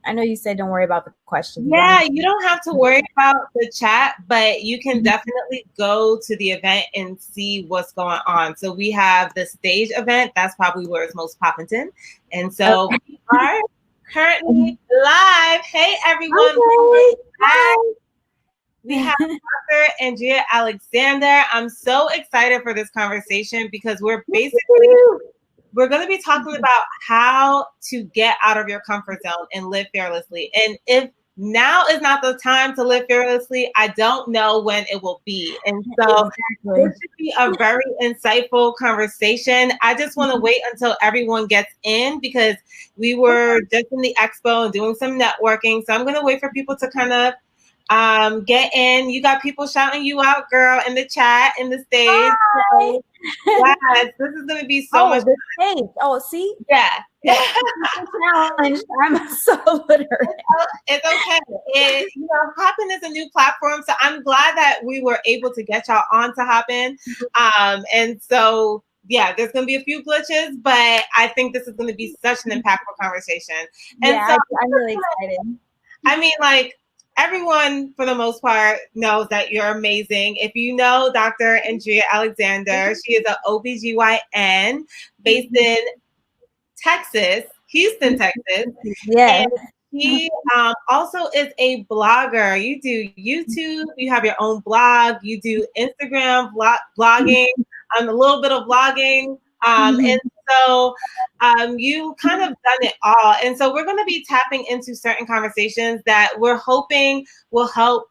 I know you said don't worry about the questions. Yeah, you don't have to worry about the chat, but you can definitely go to the event and see what's going on. So we have the stage event. That's probably where it's most popping in. And so we are currently live. Hey, everyone. Okay. Hi. We have Dr. Andrea Alexander. I'm so excited for this conversation because we're going to be talking about how to get out of your comfort zone and live fearlessly. And if now is not the time to live fearlessly, I don't know when it will be. And so this should be a very insightful conversation. I just want to wait until everyone gets in because we were just in the expo and doing some networking. So I'm going to wait for people to kind of get in. You got people shouting you out, girl, in the chat, in the stage. So, yes, this is going to be so much fun. Oh, see? Yeah. Challenged. I'm so literate. It's okay. Hopin is a new platform, so I'm glad that we were able to get y'all on to Hopin. And so, yeah, there's going to be a few glitches, but I think this is going to be such an impactful conversation. And yeah, so, I'm really excited. I mean, like, everyone, for the most part, knows that you're amazing. If you know Dr. Andrea Alexander, she is an OBGYN based in Texas, Houston, Texas. Yes. And she also is a blogger. You do YouTube, you have your own blog, you do Instagram blogging, a little bit of vlogging. And so you kind of done it all. And so we're going to be tapping into certain conversations that we're hoping will help,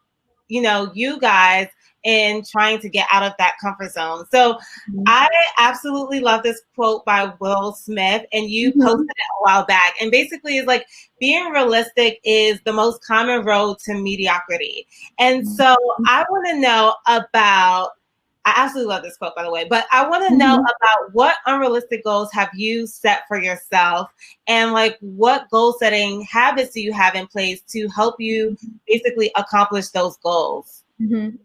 you guys in trying to get out of that comfort zone. So I absolutely love this quote by Will Smith, and you posted it a while back. And basically it's like, being realistic is the most common road to mediocrity. And so I want to know about, I absolutely love this quote, by the way, but I want to know about what unrealistic goals have you set for yourself, and like what goal setting habits do you have in place to help you basically accomplish those goals?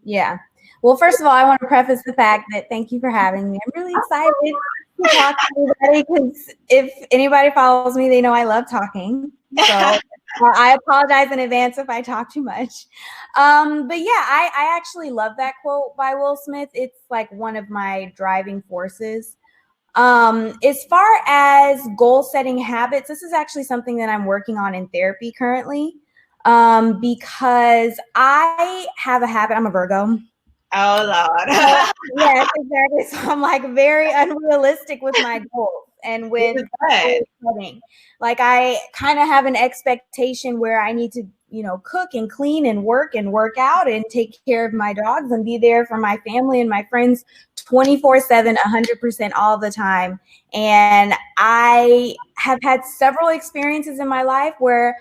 Yeah. Well, first of all, I want to preface the fact that thank you for having me. I'm really excited to talk to everybody because if anybody follows me, they know I love talking. So I apologize in advance if I talk too much. But yeah, I actually love that quote by Will Smith. It's like one of my driving forces. As far as goal setting habits, this is actually something that I'm working on in therapy currently. Because I have a habit, I'm a Virgo. Oh, Lord. Yes, exactly. So I'm like very unrealistic with my goals and with setting. Like I kind of have an expectation where I need to, cook and clean and work out and take care of my dogs and be there for my family and my friends 24/7, 100% all the time. And I have had several experiences in my life where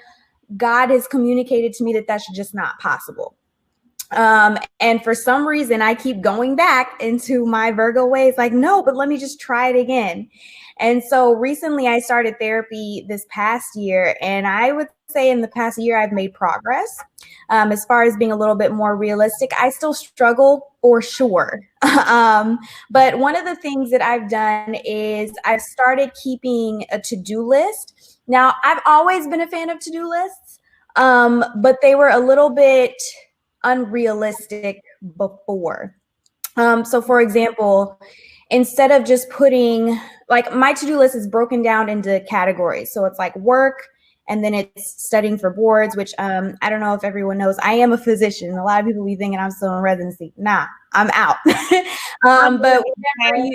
God has communicated to me that that's just not possible. And for some reason, I keep going back into my Virgo ways, like, no, but let me just try it again. And so recently I started therapy this past year, and I would say in the past year, I've made progress. As far as being a little bit more realistic, I still struggle for sure. But one of the things that I've done is I've started keeping a to-do list. Now, I've always been a fan of to-do lists, but they were a little bit unrealistic before. So for example, instead of just putting, like my to-do list is broken down into categories. So it's like work, and then it's studying for boards, which I don't know if everyone knows, I am a physician. A lot of people be thinking I'm still in residency. Nah, I'm out. But whenever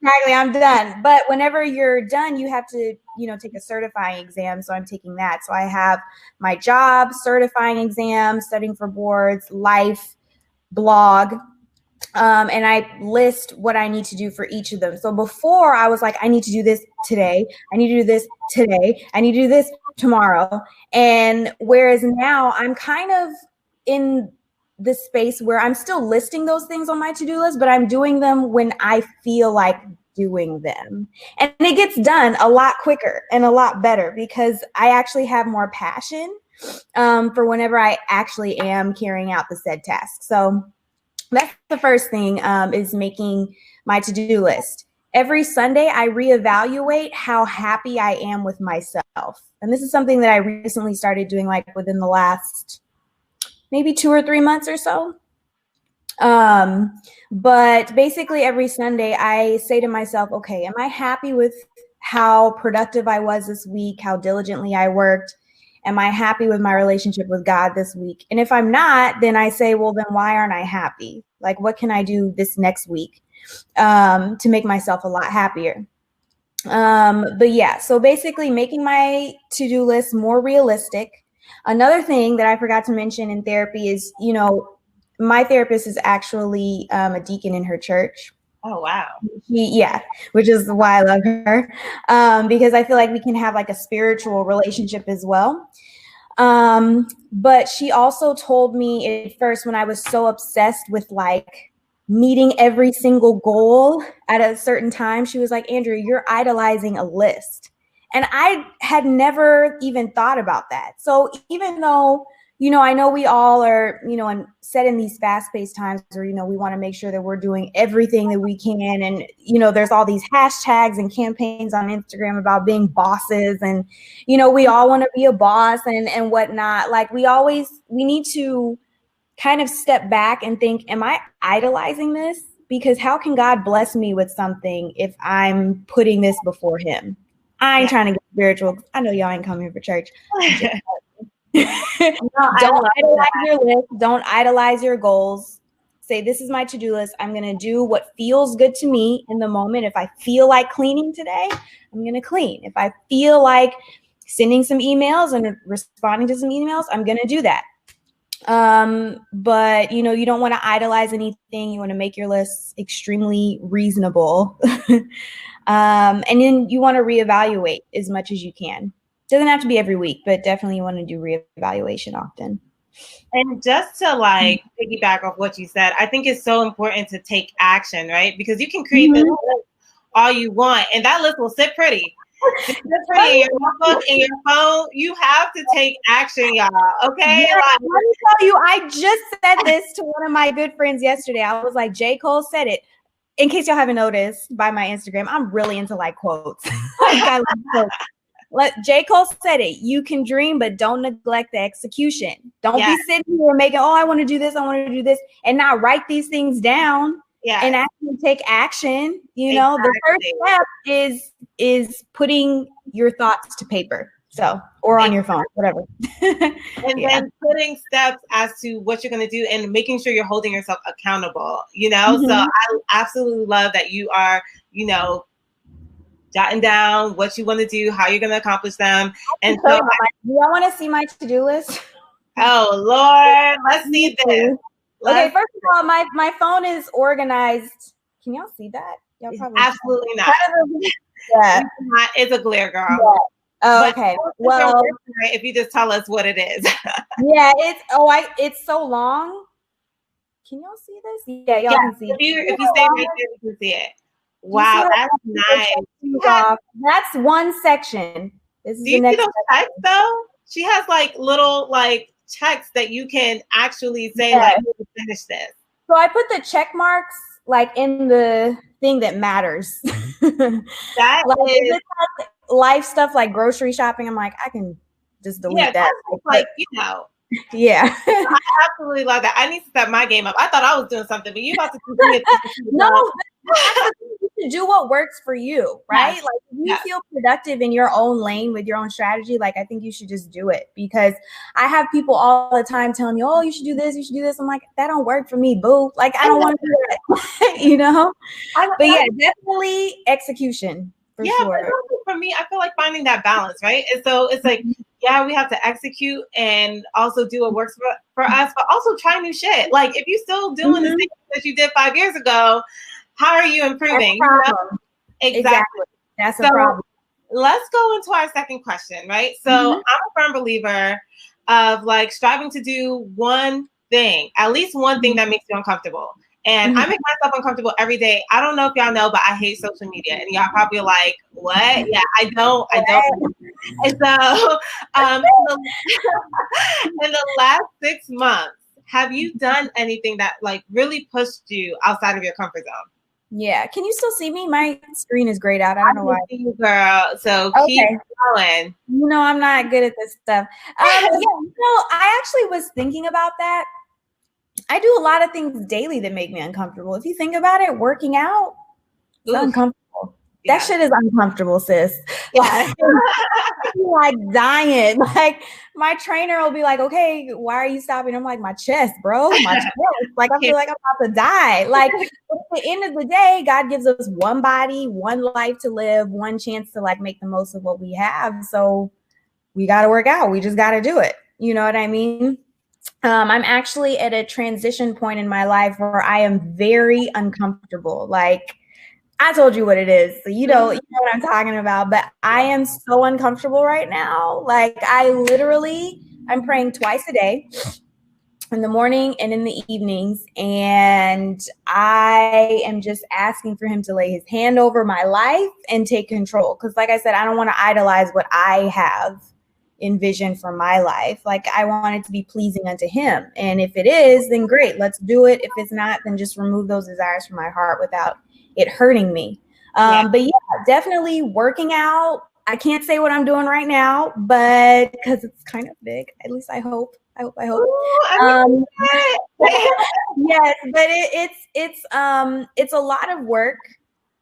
exactly, I'm done. But whenever you're done, you have to, take a certifying exam. So I'm taking that. So I have my job, certifying exam, studying for boards, life, blog. And I list what I need to do for each of them. So before I was like, I need to do this today. I need to do this today. I need to do this tomorrow. And whereas now I'm kind of in this space where I'm still listing those things on my to-do list, but I'm doing them when I feel like doing them. And it gets done a lot quicker and a lot better because I actually have more passion for whenever I actually am carrying out the said task. So that's the first thing, is making my to-do list. every Sunday, I reevaluate how happy I am with myself. And this is something that I recently started doing, like within the last maybe 2 or 3 months or so. But basically every Sunday I say to myself, okay, am I happy with how productive I was this week, how diligently I worked? Am I happy with my relationship with God this week? And if I'm not, then I say, well, then why aren't I happy? Like, what can I do this next week to make myself a lot happier? But yeah, so basically making my to-do list more realistic. Another thing that I forgot to mention in therapy is, you know, my therapist is actually a deacon in her church. Oh, wow. Yeah, which is why I love her, because I feel like we can have like a spiritual relationship as well. But she also told me at first, when I was so obsessed with like meeting every single goal at a certain time, she was like, Andrea, you're idolizing a list. And I had never even thought about that. So even though, you know, I know we all are, you know, and set in these fast-paced times where, you know, we want to make sure that we're doing everything that we can. And, you know, there's all these hashtags and campaigns on Instagram about being bosses. And, you know, we all want to be a boss and whatnot. Like we need to kind of step back and think, am I idolizing this? Because how can God bless me with something if I'm putting this before him? I ain't trying to get spiritual. I know y'all ain't coming here for church. Don't idolize your list. Don't idolize your goals. Say, this is my to-do list. I'm going to do what feels good to me in the moment. If I feel like cleaning today, I'm going to clean. If I feel like sending some emails and responding to some emails, I'm going to do that. But you know, you don't want to idolize anything. You want to make your list extremely reasonable. And then you want to reevaluate as much as you can. Doesn't have to be every week, but definitely you want to do reevaluation often. And just to like piggyback off what you said, I think it's so important to take action, right? Because you can create this list all you want, and that list will sit pretty. Sit pretty in your notebook, in your phone. You have to take action, y'all. Okay. Yeah, let me tell you, I just said this to one of my good friends yesterday. I was like, J. Cole said it. In case y'all haven't noticed by my Instagram, I'm really into like quotes. Like, I love quotes. J. Cole said it. You can dream, but don't neglect the execution. Don't be sitting here making, oh, I want to do this, I want to do this, and not write these things down and actually take action. You know, the first step is putting your thoughts to paper. So, or on your phone, whatever. And then putting steps as to what you're going to do and making sure you're holding yourself accountable, you know? So I absolutely love that you are, you know, jotting down what you want to do, how you're going to accomplish them. And so do y'all want to see my to-do list? Oh, Lord, let's see this. Okay, first of all, my phone is organized. Can y'all see that? Y'all probably absolutely not. Yeah. It's a glare, girl. Yeah. Oh, okay. Well, if you just tell us what it is. Yeah, it's so long. Can y'all see this? Yeah, y'all can see. If you stay right there, you can see it. Wow, that's nice. That's one section. This is Do you see those checks though? She has like little like checks that you can actually say like, finish this. So I put the check marks like in the thing that matters. That like, is life stuff like grocery shopping. I'm like, I can just delete that. Like, you know. Yeah. I absolutely love that. I need to step my game up. I thought I was doing something, but you about to do No, you do what works for you, right? Yes. Like if you feel productive in your own lane with your own strategy, like I think you should just do it, because I have people all the time telling me, oh, you should do this, you should do this. I'm like, that don't work for me, boo. Like I don't want to do that, you know? But yeah, definitely execution. For sure. But for me, I feel like finding that balance, right? And so it's like, yeah, we have to execute and also do what works for us, but also try new shit. Like if you're still doing the things that you did 5 years ago, how are you improving? Exactly. That's a problem. Let's go into our second question, right? So I'm a firm believer of like striving to do one thing, at least one thing that makes you uncomfortable. And I make myself uncomfortable every day. I don't know if y'all know, but I hate social media. And y'all probably are like, what? Yeah, I don't. And so in the last 6 months, have you done anything that like really pushed you outside of your comfort zone? Yeah. Can you still see me? My screen is grayed out. I don't know why. See you, girl. So keep going. You know, I'm not good at this stuff. Yeah, I actually was thinking about that. I do a lot of things daily that make me uncomfortable. If you think about it, working out, it's uncomfortable. Yeah. That shit is uncomfortable, sis. Yeah. Like dying. Like my trainer will be like, okay, why are you stopping? I'm like, my chest, bro. My chest. Like I feel like I'm about to die. Like at the end of the day, God gives us one body, one life to live, one chance to like make the most of what we have. So we got to work out. We just got to do it. You know what I mean? I'm actually at a transition point in my life where I am very uncomfortable. Like I told you what it is. So you know what I'm talking about. But I am so uncomfortable right now. Like I'm praying twice a day, in the morning and in the evenings. And I am just asking for him to lay his hand over my life and take control. Because like I said, I don't want to idolize what I have envisioned for my life. Like I want it to be pleasing unto him. And if it is, then great, let's do it. If it's not, then just remove those desires from my heart without it hurting me. But yeah, definitely working out. I can't say what I'm doing right now, but because it's kind of big, at least I hope. Ooh, yes, but it's a lot of work.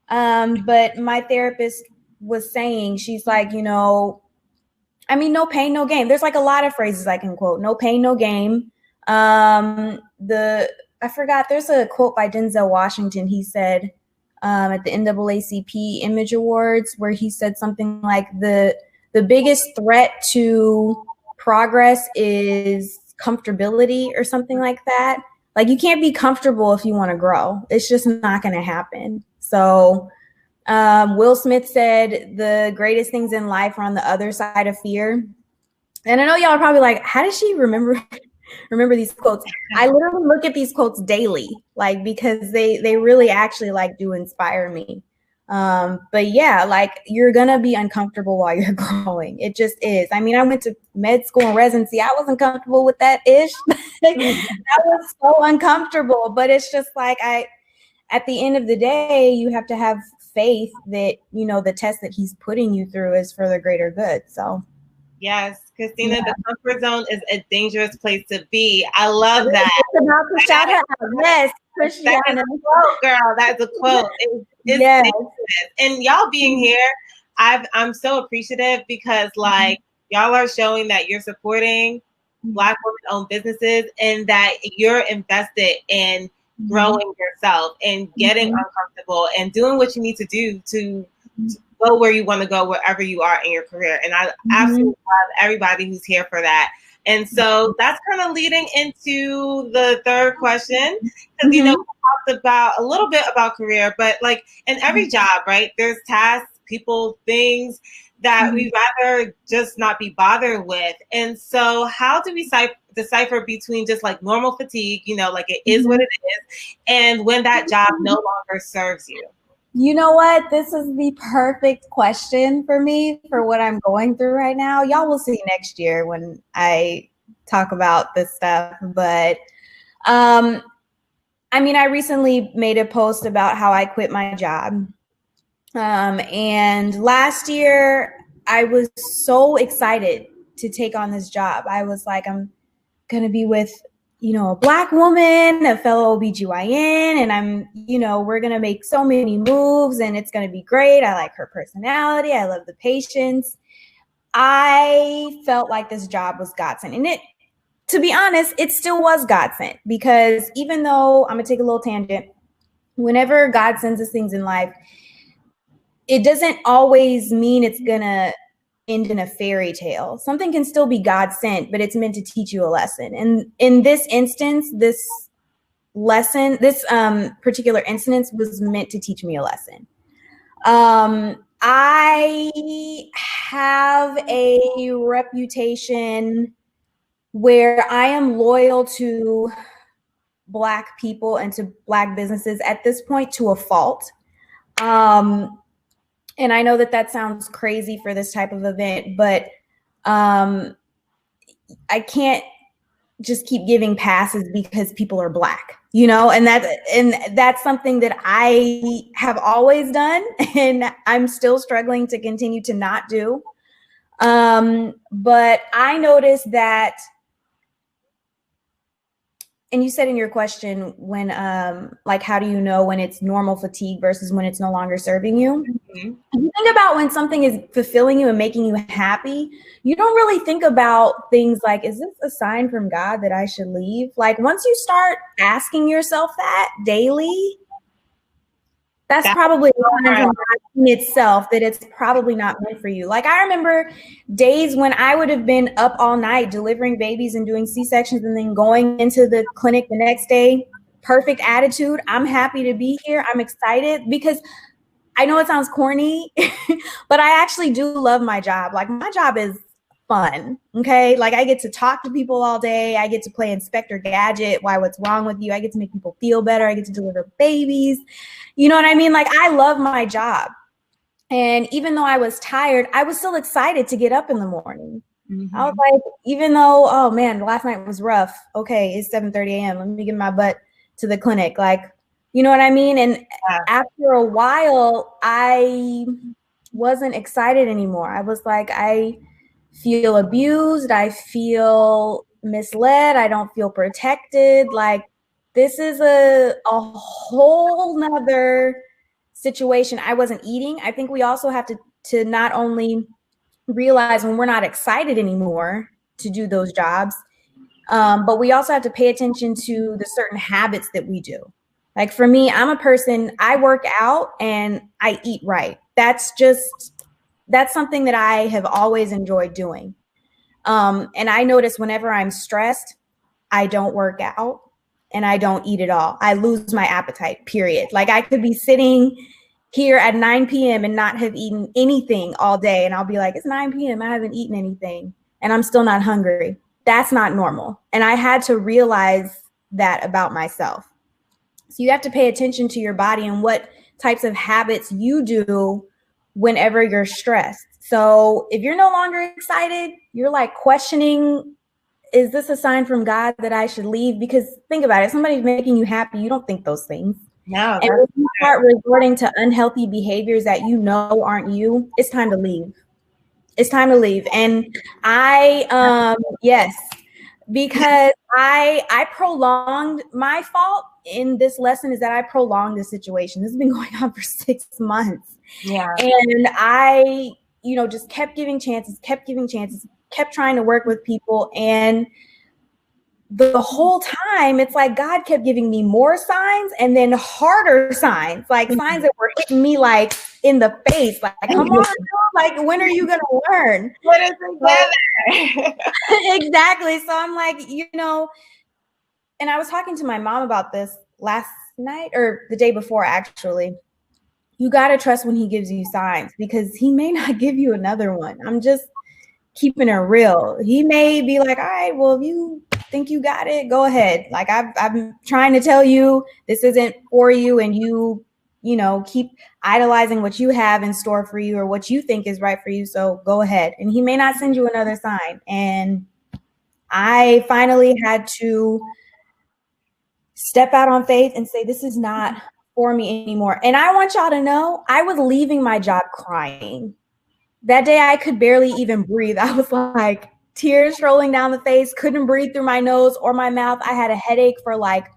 But my therapist was saying, she's like, you know, I mean, no pain, no gain. There's like a lot of phrases I can quote. No pain, no gain. I forgot. There's a quote by Denzel Washington. He said at the NAACP Image Awards, where he said something like the biggest threat to progress is comfortability or something like that. Like you can't be comfortable if you want to grow. It's just not going to happen. So Will Smith said the greatest things in life are on the other side of fear. And I know y'all are probably like, how does she remember these quotes? I literally look at these quotes daily, like because they really actually like do inspire me. But yeah, like you're gonna be uncomfortable while you're growing. It just is. I mean, I went to med school and residency. I wasn't comfortable with that ish. That was so uncomfortable. But it's just like at the end of the day, you have to have faith that, you know, the test that he's putting you through is for the greater good. So yes, Christina, the comfort zone is a dangerous place to be. I love that. It's about to shout her out. Yes, Christiana. That's a quote, girl. That's a quote. It's dangerous. And y'all being here, I'm so appreciative because like y'all are showing that you're supporting Black women-owned businesses and that you're invested in growing yourself and getting uncomfortable and doing what you need to do to go where you want to go, wherever you are in your career. And I absolutely love everybody who's here for that. And so that's kind of leading into the third question, because you know, we talked about a little bit about career, but like in every job, right, there's tasks, people, things that we'd rather just not be bothered with. And so how do we decipher between just like normal fatigue, you know, like it is what it is, and when that job no longer serves you? You know what? This is the perfect question for me for what I'm going through right now. Y'all will see next year when I talk about this stuff. But I mean, I recently made a post about how I quit my job. And last year, I was so excited to take on this job. I was like, I'm going to be with, you know, a Black woman, a fellow OBGYN, and I'm, you know, we're going to make so many moves and it's going to be great. I like her personality. I love the patients. I felt like this job was godsend. And it, to be honest, it still was godsend, because even though I'm going to take a little tangent, whenever God sends us things in life, it doesn't always mean it's going to end in a fairy tale. Something can still be God sent, but it's meant to teach you a lesson. And in this instance, this particular instance was meant to teach me a lesson. I have a reputation where I am loyal to Black people and to Black businesses at this point to a fault. And I know that sounds crazy for this type of event, but I can't just keep giving passes because people are Black, you know, and that's something that I have always done, and I'm still struggling to continue to not do. But I noticed that, and you said in your question, when like, how do you know when it's normal fatigue versus when it's no longer serving you? Mm-hmm. If you think about when something is fulfilling you and making you happy, you don't really think about things like, is this a sign from God that I should leave? Like, once you start asking yourself that daily, that's probably a sign from God in itself that it's probably not meant for you. Like, I remember days when I would have been up all night delivering babies and doing C-sections and then going into the clinic the next day, perfect attitude. I'm happy to be here. I'm excited because I know it sounds corny, but I actually do love my job. Like, my job is fun. Okay. Like, I get to talk to people all day. I get to play Inspector Gadget. Why, what's wrong with you? I get to make people feel better. I get to deliver babies. You know what I mean? Like, I love my job. And even though I was tired, I was still excited to get up in the morning. Mm-hmm. I was like, even though, oh man, last night was rough. Okay. It's 7:30 a.m. Let me get my butt to the clinic. Like, you know what I mean? And after a while, I wasn't excited anymore. I was like, I feel abused. I feel misled. I don't feel protected. Like, this is a whole nother situation. I wasn't eating. I think we also have to not only realize when we're not excited anymore to do those jobs, but we also have to pay attention to the certain habits that we do. Like, for me, I'm a person, I work out and I eat right. That's something that I have always enjoyed doing. And I notice whenever I'm stressed, I don't work out and I don't eat at all. I lose my appetite, period. Like, I could be sitting here at 9 p.m. and not have eaten anything all day. And I'll be like, it's 9 p.m. I haven't eaten anything and I'm still not hungry. That's not normal. And I had to realize that about myself. So you have to pay attention to your body and what types of habits you do whenever you're stressed. So if you're no longer excited, you're like questioning, is this a sign from God that I should leave? Because think about it, if somebody's making you happy, you don't think those things. No. And when you start resorting to unhealthy behaviors that you know aren't you, it's time to leave. It's time to leave. And yes, because I prolonged, my fault in this lesson is that I prolonged the situation. This has been going on for 6 months. Yeah. And I, just kept giving chances, kept trying to work with people. And the whole time, it's like God kept giving me more signs and then harder signs, like signs that were hitting me like in the face. Like, come on, like, when are you going to learn? What is it? Exactly. So I'm like, and I was talking to my mom about this last night or the day before, actually. You got to trust when he gives you signs because he may not give you another one. I'm just keeping it real. He may be like, all right, well, if you think you got it, go ahead. Like, I'm trying to tell you this isn't for you, and you keep idolizing what you have in store for you or what you think is right for you. So go ahead. And he may not send you another sign. And I finally had to step out on faith and say, this is not for me anymore. And I want y'all to know, I was leaving my job crying. That day I could barely even breathe. I was like, tears rolling down the face, couldn't breathe through my nose or my mouth. I had a headache for like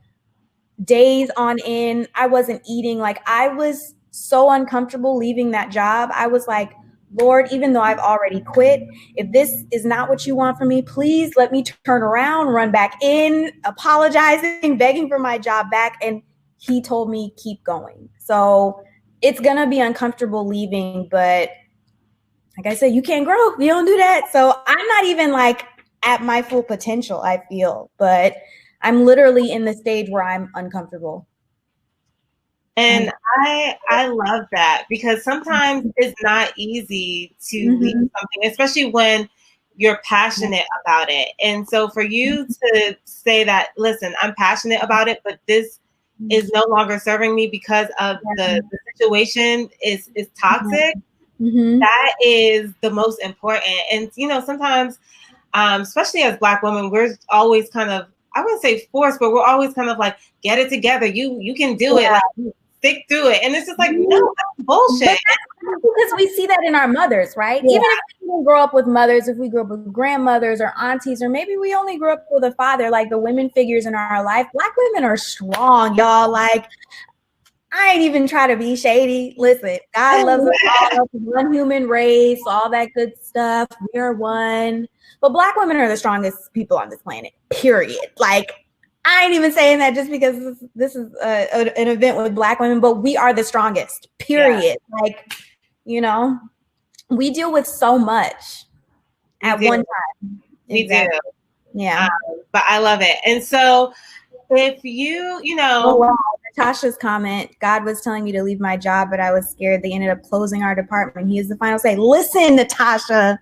days on end. I wasn't eating. Like, I was so uncomfortable leaving that job. I was like, Lord, even though I've already quit, if this is not what you want from me, please let me turn around, run back in, apologizing, begging for my job back. And he told me, keep going. So it's going to be uncomfortable leaving, but like I said, you can't grow if you don't do that. So I'm not even like at my full potential, I feel, but I'm literally in the stage where I'm uncomfortable. And I love that because sometimes it's not easy to leave something, especially when you're passionate about it. And so for you to say that, listen, I'm passionate about it, but this is no longer serving me because of the situation is toxic. That is the most important. And, sometimes especially as Black women, we're always kind of, I wouldn't say forced, but we're always kind of like, get it together. You can do it. Like, stick through it. And it's just like, no, that's bullshit. Because we see that in our mothers, right? Even if we didn't grow up with mothers, if we grew up with grandmothers or aunties, or maybe we only grew up with a father, like the women figures in our life, Black women are strong, y'all. Like, I ain't even try to be shady. Listen, God loves us all, one human race, all that good stuff. We are one. But Black women are the strongest people on this planet, period. Like, I ain't even saying that just because this is an event with Black women, but we are the strongest, period. Yeah. Like, you know, we deal with so much at one time. We do. Yeah. But I love it. And so if you know. Oh, wow. Natasha's comment, God was telling me to leave my job, but I was scared. They ended up closing our department. He is the final say. Listen, Natasha,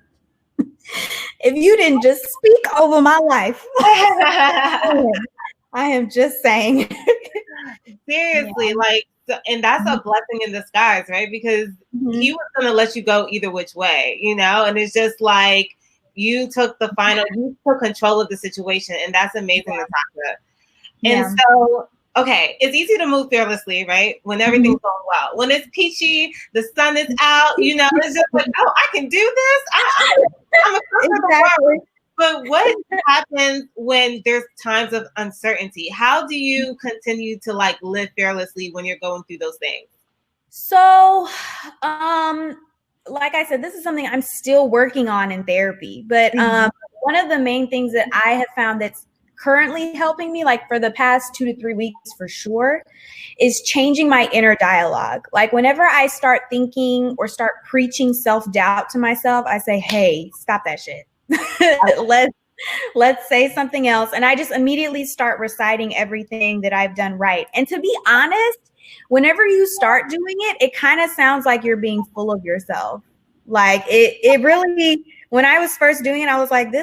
if you didn't just speak over my life, I am just saying. Seriously, like, and that's a blessing in disguise, right? Because he was going to let you go either which way, you know? And it's just like, you took control of the situation, and that's amazing, Natasha. And so, okay, it's easy to move fearlessly, right? When everything's going well. When it's peachy, the sun is out, you know, it's just like, oh, I can do this. I'm a exactly. But what happens when there's times of uncertainty? How do you continue to like live fearlessly when you're going through those things? So, like I said, this is something I'm still working on in therapy. But one of the main things that I have found that's currently helping me, like for the past 2 to 3 weeks for sure, is changing my inner dialogue. Like whenever I start thinking or start preaching self-doubt to myself, I say, hey, stop that shit. Let's say something else. And I just immediately start reciting everything that I've done right. And to be honest, whenever you start doing it, it kind of sounds like you're being full of yourself. Like it really, when I was first doing it, I was like,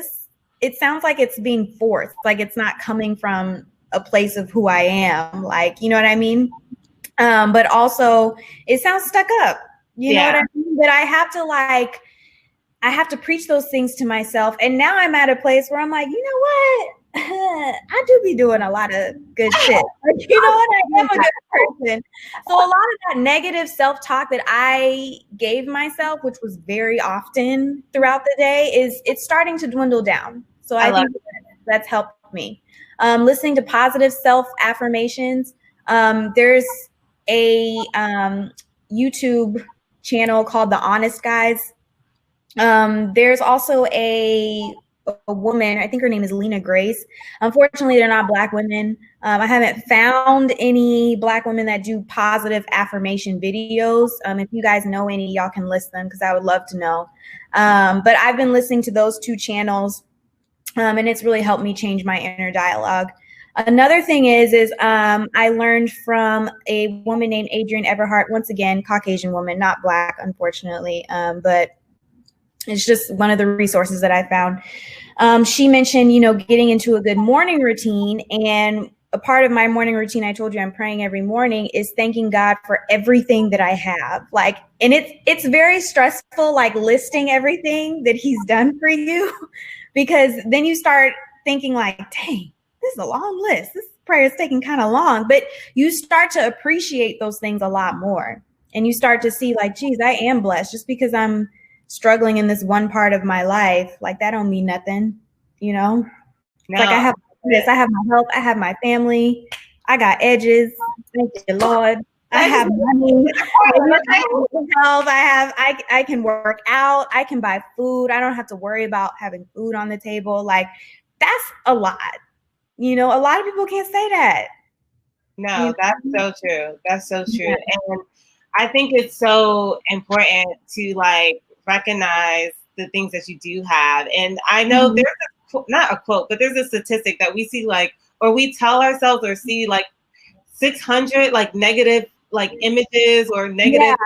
it sounds like it's being forced. Like it's not coming from a place of who I am. Like, you know what I mean? But also it sounds stuck up. You know what I mean? But I have to preach those things to myself. And now I'm at a place where I'm like, you know what? I do be doing a lot of good shit. Like, you know what? I am a good person. So a lot of that negative self-talk that I gave myself, which was very often throughout the day, it's starting to dwindle down. So I think that's helped me. Listening to positive self-affirmations. There's a YouTube channel called The Honest Guys. There's also a woman, I think her name is Lena Grace. Unfortunately, they're not Black women. I haven't found any Black women that do positive affirmation videos. If you guys know any, y'all can list them because I would love to know. But I've been listening to those 2 channels, and it's really helped me change my inner dialogue. Another thing is I learned from a woman named Adrienne Everhart, once again, Caucasian woman, not Black, unfortunately, but it's just one of the resources that I found. She mentioned, you know, getting into a good morning routine. And a part of my morning routine, I told you I'm praying every morning, is thanking God for everything that I have. Like, and it's very stressful, like listing everything that he's done for you, because then you start thinking like, dang, this is a long list. This prayer is taking kind of long, but you start to appreciate those things a lot more. And you start to see like, geez, I am blessed just because I'm struggling in this one part of my life. Like that don't mean nothing, you know? No. Like I have this, I have my health, I have my family, I got edges, thank you, Lord. I have money, I can work out, I can buy food, I don't have to worry about having food on the table. Like that's a lot. You know, a lot of people can't say that. No, you know? That's so true. That's so true. Yeah. And I think it's so important to like recognize the things that you do have. And I know there's not a quote, but there's a statistic that we see like, or we tell ourselves or see like 600 like negative like images or negative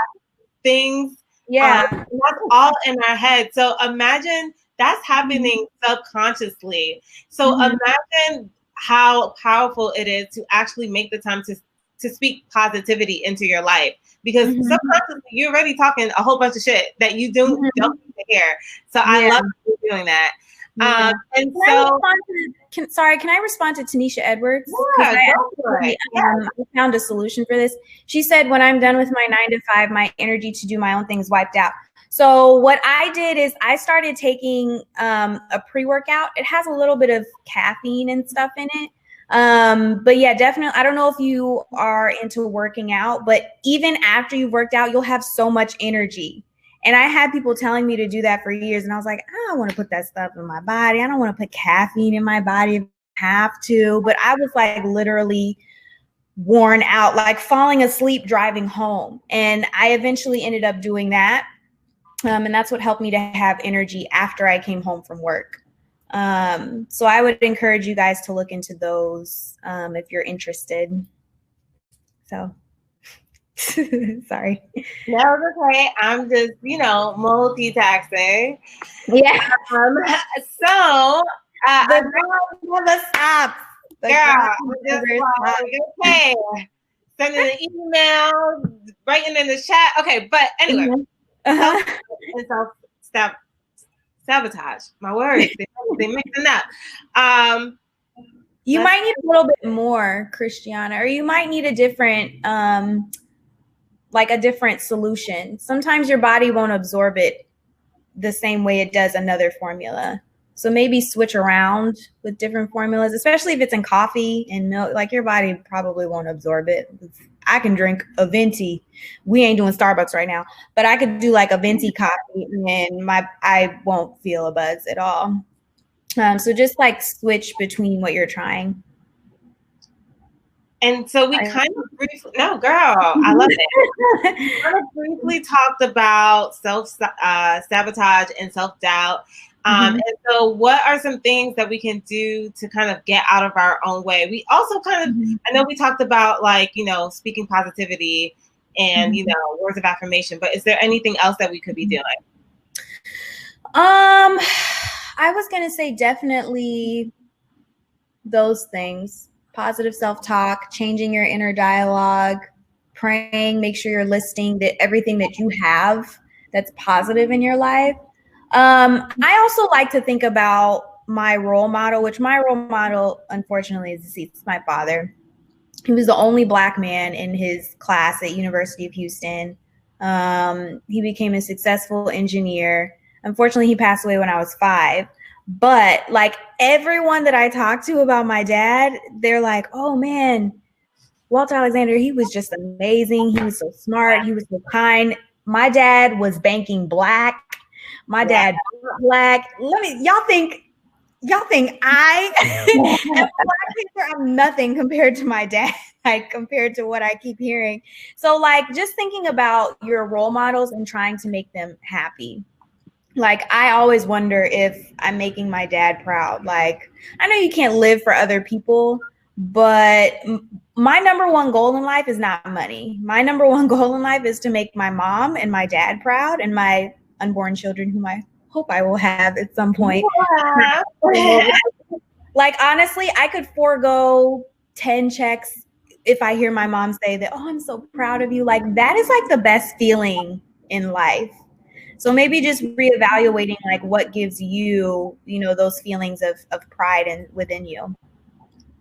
things. Yeah. That's all in our head. So imagine that's happening subconsciously. So imagine how powerful it is to actually make the time to speak positivity into your life, because subconsciously you're already talking a whole bunch of shit that you don't need to hear. So I love you doing that. Yeah. And can I respond to Tanisha Edwards? Yeah, go for it. I found a solution for this. She said, when I'm done with my 9 to 5, my energy to do my own things wiped out. So what I did is I started taking a pre-workout. It has a little bit of caffeine and stuff in it. But yeah, definitely. I don't know if you are into working out, but even after you've worked out, you'll have so much energy. And I had people telling me to do that for years. And I was like, I don't want to put that stuff in my body. I don't want to put caffeine in my body if I have to. But I was like literally worn out, like falling asleep driving home. And I eventually ended up doing that. And that's what helped me to have energy after I came home from work. So I would encourage you guys to look into those if you're interested. So. Sorry. No, it's okay. I'm just, multitasking. Yeah. So, the girl never stops. Okay. Sending an email, writing in the chat. Okay, but anyway, self-sabotage. My words, they mixing up. You might need a little bit more, Christiana, or you might need a different like a different solution. Sometimes your body won't absorb it the same way it does another formula. So maybe switch around with different formulas, especially if it's in coffee and milk. Like your body probably won't absorb it. I can drink a venti. We ain't doing Starbucks right now, but I could do like a venti coffee and I won't feel a buzz at all. So just like switch between what you're trying. And so we kind of briefly, no, girl, I love it. We kind of briefly talked about self-sabotage and self-doubt. And so what are some things that we can do to kind of get out of our own way? We also kind of, I know we talked about like, speaking positivity and, words of affirmation, but is there anything else that we could be doing? I was going to say definitely those things. Positive self-talk, changing your inner dialogue, praying, make sure you're listing everything that you have that's positive in your life. I also like to think about my role model, which my role model, unfortunately, is deceased. It's my father. He was the only Black man in his class at University of Houston. He became a successful engineer. Unfortunately, he passed away when I was 5. But like everyone that I talk to about my dad, they're like, oh man, Walter Alexander, he was just amazing. He was so smart. He was so kind. My dad was banking black. My dad black. Y'all think I am Black. I'm nothing compared to my dad, like compared to what I keep hearing. So like just thinking about your role models and trying to make them happy. Like, I always wonder if I'm making my dad proud. Like, I know you can't live for other people, but my number one goal in life is not money. My number one goal in life is to make my mom and my dad proud and my unborn children, whom I hope I will have at some point. Yeah. Like, honestly, I could forego 10 checks if I hear my mom say that, oh, I'm so proud of you. Like, that is like the best feeling in life. So maybe just reevaluating like what gives you, those feelings of pride and within you.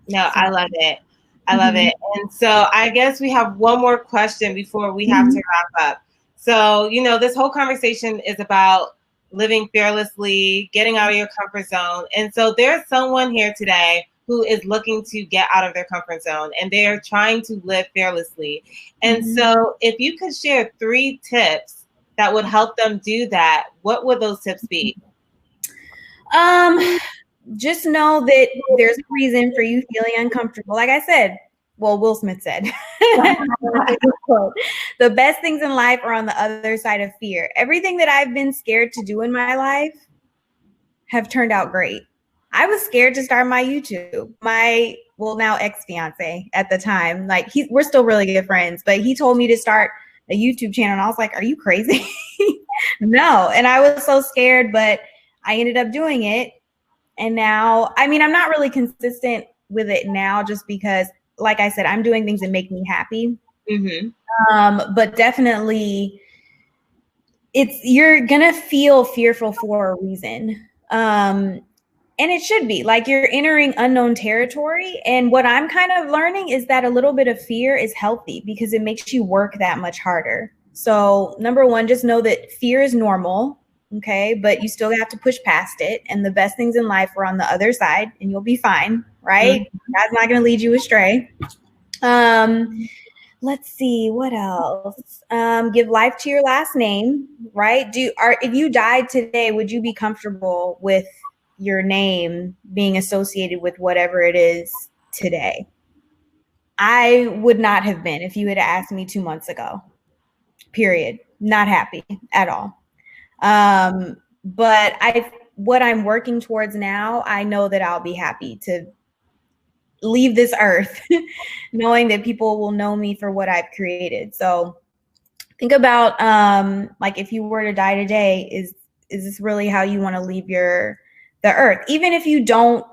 No, I love it. I love it. And so I guess we have one more question before we have to wrap up. So, this whole conversation is about living fearlessly, getting out of your comfort zone. And so there's someone here today who is looking to get out of their comfort zone and they're trying to live fearlessly. And so if you could share 3 tips that would help them do that, what would those tips be? Just know that there's a reason for you feeling uncomfortable. Like I said, well, Will Smith said, the best things in life are on the other side of fear. Everything that I've been scared to do in my life have turned out great. I was scared to start my YouTube. My, now ex-fiance at the time, like we're still really good friends, but he told me to start a YouTube channel. And I was like, are you crazy? No. And I was so scared, but I ended up doing it. And now, I'm not really consistent with it now just because, like I said, I'm doing things that make me happy. But definitely you're going to feel fearful for a reason. And it should be like you're entering unknown territory. And what I'm kind of learning is that a little bit of fear is healthy because it makes you work that much harder. So number one, just know that fear is normal. Okay. But you still have to push past it. And the best things in life are on the other side and you'll be fine. Right. Mm-hmm. God's not going to lead you astray. Let's see what else. Give life to your last name, right? If you died today, would you be comfortable with your name being associated with whatever it is today? I would not have been if you had asked me 2 months ago. Period. Not happy at all. But what I'm working towards now, I know that I'll be happy to leave this earth knowing that people will know me for what I've created. So think about like if you were to die today, is this really how you want to leave the earth? Even if you don't,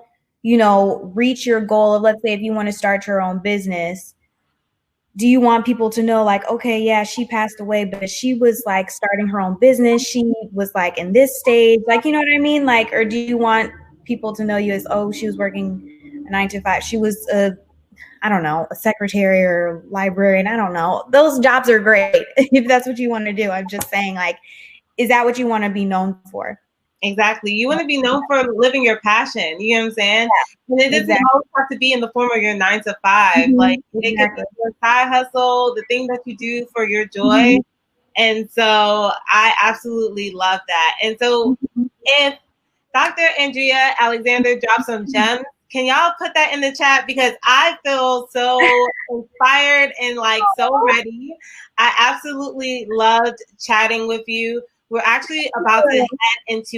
reach your goal of, let's say if you want to start your own business, do you want people to know like, okay, yeah, she passed away, but she was like starting her own business. She was like in this stage, like, you know what I mean? Like, or do you want people to know you as, oh, she was working 9 to 5. She was a secretary or librarian. I don't know. Those jobs are great if that's what you want to do. I'm just saying, like, is that what you want to be known for? Exactly. You want to be known for living your passion. You know what I'm saying? Yeah, and it doesn't always have to be in the form of your 9 to 5. Mm-hmm. Like it could be your side hustle, the thing that you do for your joy. Mm-hmm. And so I absolutely love that. And so if Dr. Andrea Alexander drops some gems, can y'all put that in the chat? Because I feel so inspired and like so ready. I absolutely loved chatting with you. We're actually about to head into